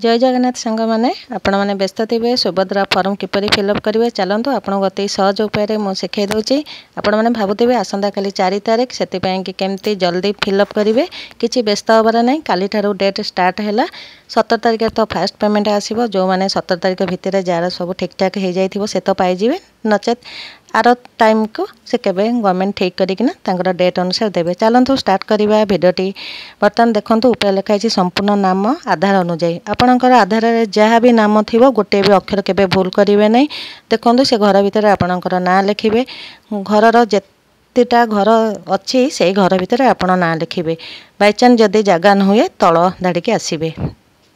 जय जगन्नाथ सांग मैंने आपण मैंने व्यस्त थे सुभद्रा फॉर्म किपरि फिलअप करेंगे चलतु आपको अति सहज उपाय मुझे शिखे दूसरी आपण मैंने भावुवे आसंता काली 4 तारीख से केमती जल्दी फिलअप करेंगे कि व्यस्त हबार ना काली डेट स्टार्ट है 17 तारीख तो फास्ट पेमेंट आसो जो मैंने 17 तारीख भितर जार सब ठीक ठाक हो जाए से तो पाइबे नचेत आर टाइम को से केवे गवर्नमेंट ठीक करना डेट अनुसार देवे चलतु स्टार्ट करवा भिडटी बर्तमान देखूँ ऊपर लिखाई संपूर्ण नाम आधार अनुजाई आपणकर आधार जहाँ भी नाम थी गोटे भी अक्षर केवे भूल करेंगे नहीं देखूँ से घर भितर आपणकर ना लिखे घर जेटा घर अच्छी से घर भितर आपण ना लिखे बाईचान्स जदि जगह न हुए तल धाड़ी आसबे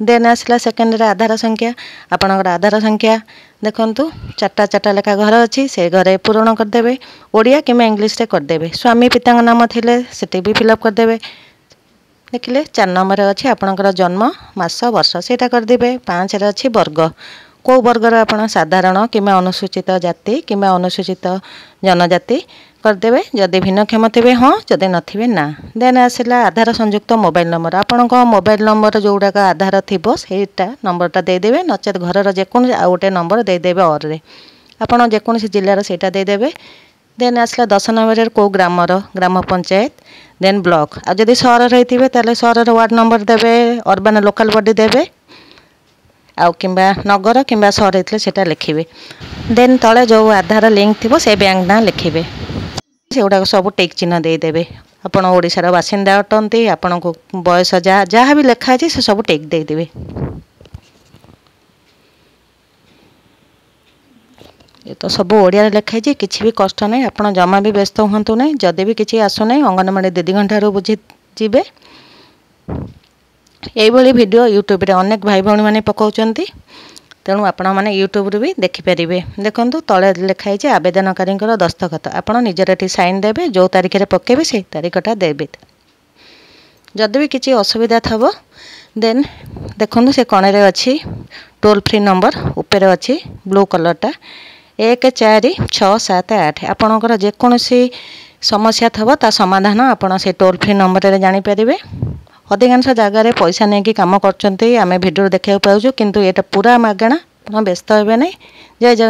देन आसला सेकेंड रे आधार संख्या आपणकर आधार संख्या देखूँ चार्टा लेखा घर अच्छी से घरे पूरण करदे ओडिया कि इंग्लिश रे करदे स्वामी पिता नाम थिले सेटी भी फिलअप करदे देखिले 4 नंबर अच्छी आपणकर जन्म मास वर्ष सेटा करदे 5 रे अच्छी वर्ग को वर्गर आपण साधारण कि अनुसूचित जाति कि अनुसूचित जनजाति करदे जदि भिन्नक्षम थे हाँ जदि नथिबे ना देन आसला आधार संयुक्त मोबाइल नंबर आपण मोबाइल नंबर जोड़ाक आधार थी सेटा नंबरटा देदेवे नचेत घर जेकोसी आ गोटे नंबर देदेवे और आपड़ जेकोसी जिलार सेटा देदेवे देन आसला 10 नंबर को ग्रामर ग्राम पंचायत देन ब्लॉक आ जदि सहर रही ताले सहर वार्ड नंबर देवे अर्बन लोकल बॉडी देवे आउ किंबा नगर किंबा सहर होते सेटा लिखिबे देन तले जो आधार लिंक थी से बैंक ना लिखिबे से गुड़ाक सब टिक चिन्ह देदेवे आपण ओडिशार बासिंदा अटंती आपण को बयस जहाँ भी लिखाई से सब टिक देदेवे ये तो सब ओडिया लिखाई किसी भी कष्ट नहीं आपण जमा भी व्यस्त हूँ ना जदि भी किसी आसुना अंगनवाड़ी दीदी घंटार बुझी जीवे यही वीडियो यूट्यूब रे अनेक भाई भौणी मैंने पकाउछंती तेणु आपण मैंने यूट्यूब रे भी देखिपारे देखूँ तले लिखाई आवेदनकारी दस्तखत आप निजर ये साइन देवे जो तारीख में पकेबे से तारीखटा देवे जदि भी किसी असुविधा थब देन देखूँ से कणे अच्छी टोल फ्री नंबर ऊपर अच्छी ब्लू कलरटा 146778 आपणकर जेकोसी समस्या थब ता समाधान आपण से टोल फ्री नंबर रे जानि परिबे अधिकांश जगार पैसा नहीं कम कर भिडियो देखा पाऊँ किंतु ये पूरा मागणा व्यस्त हे नहीं जय जगन्नाथ।